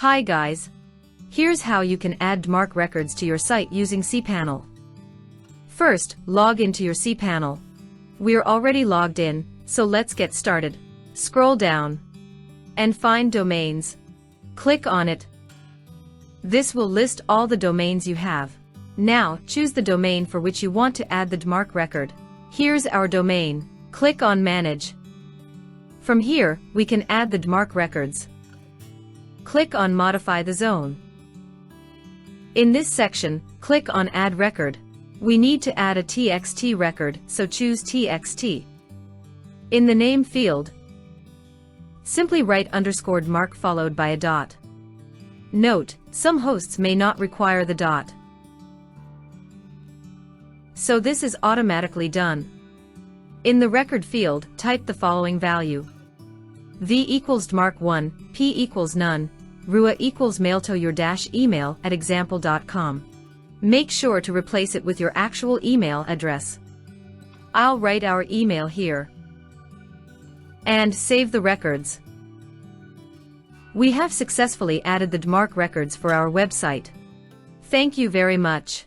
Hi guys! Here's how you can add DMARC records to your site using cPanel. First, log into your cPanel. We're already logged in, so let's get started. Scroll down and find Domains. Click on it. This will list all the domains you have. Now, choose the domain for which you want to add the DMARC record. Here's our domain. Click on Manage. From here, we can add the DMARC records. Click on Modify the zone. In this section, click on Add Record. We need to add a TXT record, so choose TXT. In the name field, simply write _DMARC followed by a dot. Note, some hosts may not require the dot, so this is automatically done. In the record field, type the following value: v equals DMARC1, p equals none, rua equals mail to your email at example.com. Make sure to replace it with your actual email address. I'll write our email here. And save the records. We have successfully added the DMARC records for our website. Thank you very much.